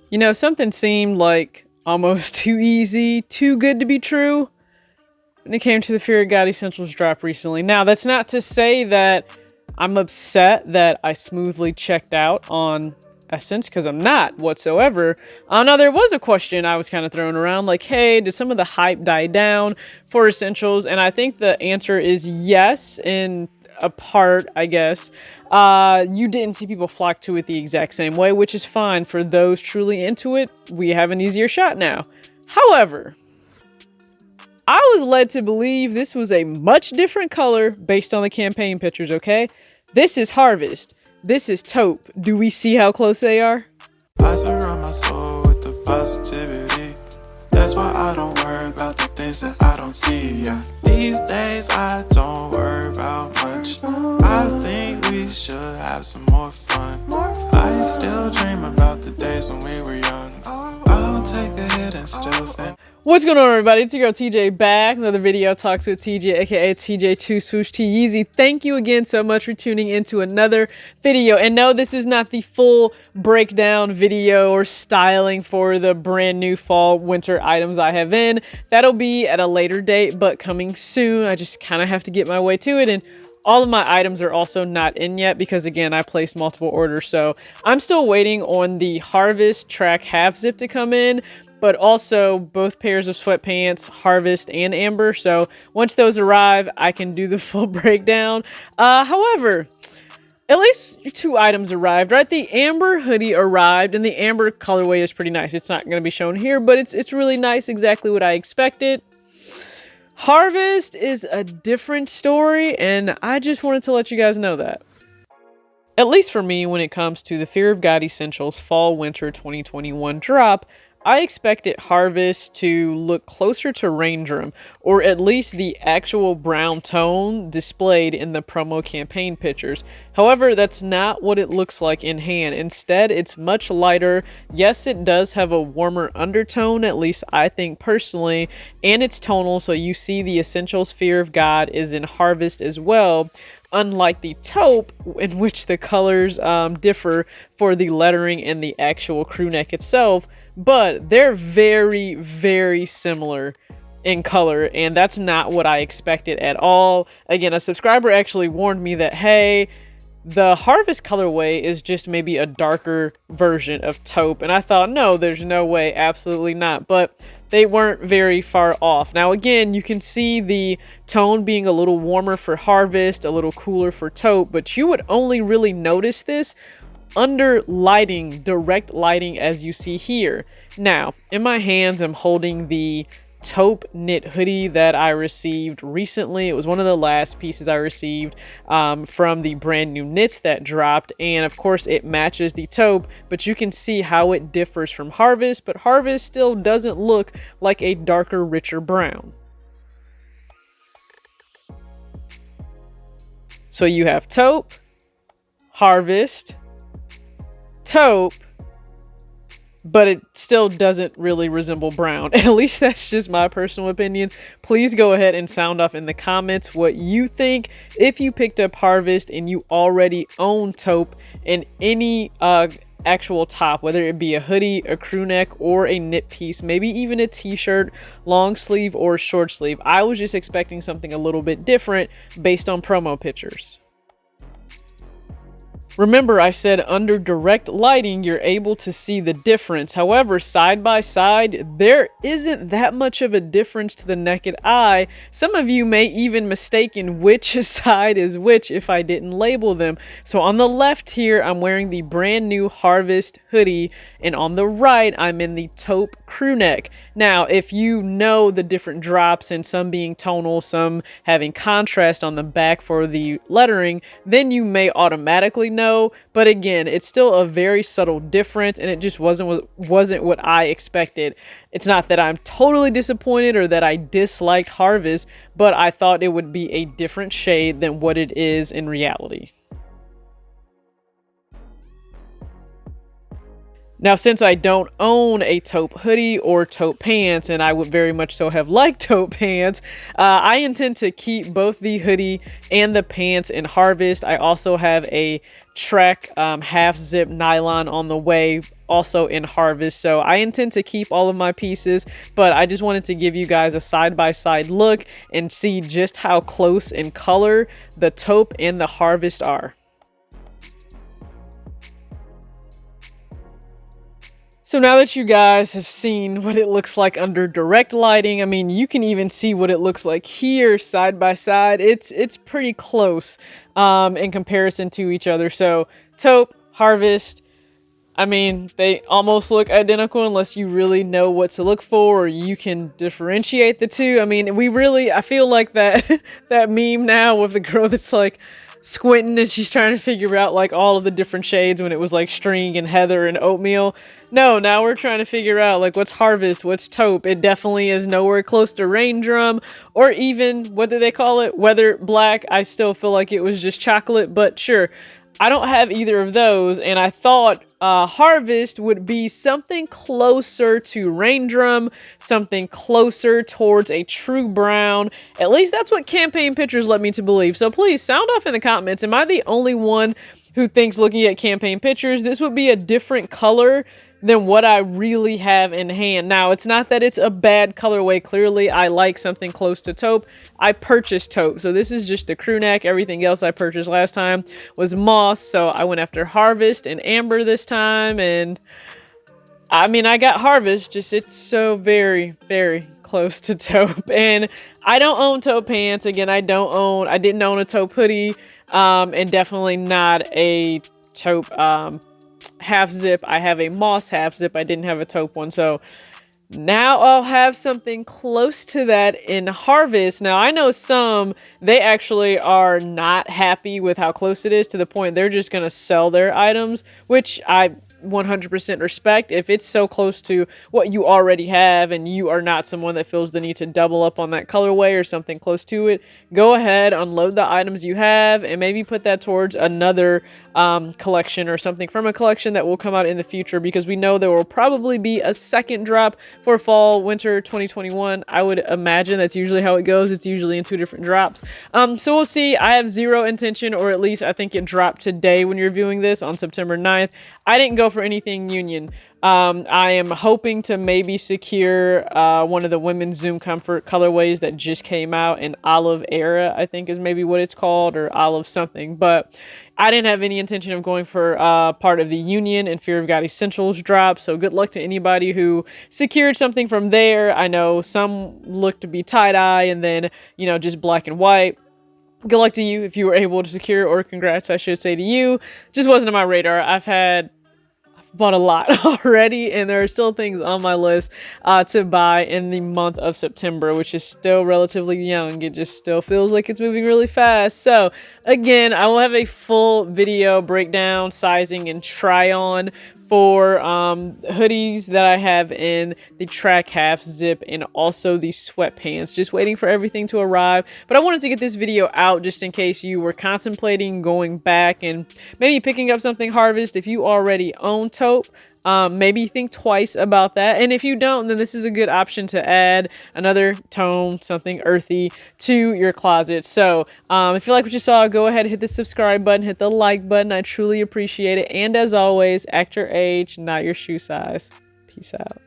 You know, something seemed like almost too easy, too good to be true when it came to the Fear of God Essentials drop recently. Now, that's not to say that I'm upset that I smoothly checked out on Essence, because I'm not whatsoever. Now, there was a question I was kind of throwing around, like, hey, did some of the hype die down for Essentials? And I think the answer is yes, in a part, I guess. You didn't see people flock to it the exact same way, which is fine. For those truly into it, we have an easier shot now. However, I was led to believe this was a much different color based on the campaign pictures, okay? This is Harvest. This is Taupe. Do we see how close they are? I surround my soul with the positivity. That's why I don't worry about the things that I don't see. Yeah. These days I don't worry about much. I think we should have some more fun. I still dream about the days when we were young. I'll take a hit and still think. What's going on, everybody? It's your girl TJ back. Another video talks with TJ, aka TJ2 Swoosh T Yeezy. Thank you again so much for tuning into another video. And no, this is not the full breakdown video or styling for the brand new fall winter items I have in. That'll be at a later date, but coming soon. I just kind of have to get my way to it. And all of my items are also not in yet because, again, I placed multiple orders. So I'm still waiting on the Harvest track half zip to come in, but also both pairs of sweatpants, Harvest and Amber. So once those arrive, I can do the full breakdown. However, at least 2 items arrived, right? The Amber hoodie arrived, and the Amber colorway is pretty nice. It's not going to be shown here, but it's really nice, exactly what I expected. Harvest is a different story, and I just wanted to let you guys know that. At least for me, when it comes to the Fear of God Essentials Fall Winter 2021 drop, I expected Harvest to look closer to Range Room, or at least the actual brown tone displayed in the promo campaign pictures. However, that's not what it looks like in hand. Instead, it's much lighter. Yes, it does have a warmer undertone, at least I think personally, and it's tonal, so you see the Essentials Fear of God is in Harvest as well. Unlike the taupe, in which the colors differ for the lettering and the actual crew neck itself, but they're very, very similar in color, and that's not what I expected at all. Again, a subscriber actually warned me that, hey, the Harvest colorway is just maybe a darker version of taupe, and I thought, no, there's no way, absolutely not, but they weren't very far off. Now again, you can see the tone being a little warmer for Harvest, a little cooler for taupe, but you would only really notice this under lighting, direct lighting, as you see here. Now, in my hands, I'm holding the taupe knit hoodie that I received recently. It was one of the last pieces I received from the brand new knits that dropped, and of course it matches the taupe, but you can see how it differs from Harvest, but Harvest still doesn't look like a darker, richer brown. So you have taupe, Harvest, taupe, but it still doesn't really resemble brown. At least that's just my personal opinion. Please go ahead and sound off in the comments what you think if you picked up Harvest and you already own taupe in any actual top, whether it be a hoodie, a crew neck, or a knit piece, maybe even a t-shirt, long sleeve or short sleeve. I was just expecting something a little bit different based on promo pictures. Remember, I said under direct lighting, you're able to see the difference. However, side by side, there isn't that much of a difference to the naked eye. Some of you may even mistaken which side is which if I didn't label them. So on the left here, I'm wearing the brand new Harvest hoodie, and on the right, I'm in the taupe crew neck. Now, if you know the different drops and some being tonal, some having contrast on the back for the lettering, then you may automatically know. But again, it's still a very subtle difference, and it just wasn't what I expected. It's not that I'm totally disappointed or that I disliked Harvest, but I thought it would be a different shade than what it is in reality. Now, since I don't own a taupe hoodie or taupe pants, and I would very much so have liked taupe pants, I intend to keep both the hoodie and the pants in Harvest. I also have a Trek half zip nylon on the way also in Harvest. So I intend to keep all of my pieces, but I just wanted to give you guys a side-by-side look and see just how close in color the taupe and the Harvest are. So now that you guys have seen what it looks like under direct lighting, I mean, you can even see what it looks like here side by side. It's pretty close in comparison to each other. So taupe, Harvest, I mean, they almost look identical unless you really know what to look for or you can differentiate the two. I mean, I feel like that that meme now with the girl that's like squinting and she's trying to figure out like all of the different shades when it was like string and heather and oatmeal. No, now we're trying to figure out like what's Harvest, what's taupe. It definitely is nowhere close to Rain Drum or even, what do they call it, Weather Black. I still feel like it was just chocolate, but sure. I don't have either of those, and I thought Harvest would be something closer to Rain Drum, something closer towards a true brown. At least that's what campaign pictures led me to believe. So please sound off in the comments. Am I the only one who thinks looking at campaign pictures this would be a different color than what I really have in hand? Now, it's not that it's a bad colorway. Clearly, I like something close to taupe. I purchased taupe, so this is just the crew neck. Everything else I purchased last time was moss, so I went after Harvest and Amber this time, and I mean, I got Harvest, just it's so very, very close to taupe. And I don't own taupe pants. Again, I didn't own a taupe hoodie, and definitely not a taupe half zip. I have a moss half zip. I didn't have a taupe one, so now I'll have something close to that in Harvest. Now I know some, they actually are not happy with how close it is to the point they're just gonna sell their items, which I 100% respect. If it's so close to what you already have and you are not someone that feels the need to double up on that colorway or something close to it, go ahead, unload the items you have and maybe put that towards another collection or something from a collection that will come out in the future, because we know there will probably be a second drop for fall winter 2021. I would imagine that's usually how it goes. It's usually in 2 different drops. So we'll see. I have zero intention, or at least I think it dropped today when you're viewing this on September 9th. I didn't go for anything Union. I am hoping to maybe secure one of the women's Zoom Comfort colorways that just came out in Olive Era, I think is maybe what it's called, or Olive something. But I didn't have any intention of going for part of the Union and Fear of God Essentials drop. So good luck to anybody who secured something from there. I know some look to be tie-dye and then, you know, just black and white. Good luck to you if you were able to secure, or congrats, I should say, to you. Just wasn't on my radar. I've bought a lot already, and there are still things on my list to buy in the month of September, which is still relatively young. It just still feels like it's moving really fast. So again, I will have a full video breakdown, sizing, and try on for hoodies that I have in the track half zip and also the sweatpants. Just waiting for everything to arrive. But I wanted to get this video out just in case you were contemplating going back and maybe picking up something Harvest. If you already own taupe, maybe think twice about that. And if you don't, then this is a good option to add another tone, something earthy, to your closet. So if you like what you saw, go ahead and hit the subscribe button, hit the like button. I truly appreciate it. And as always, act your age, not your shoe size. Peace out.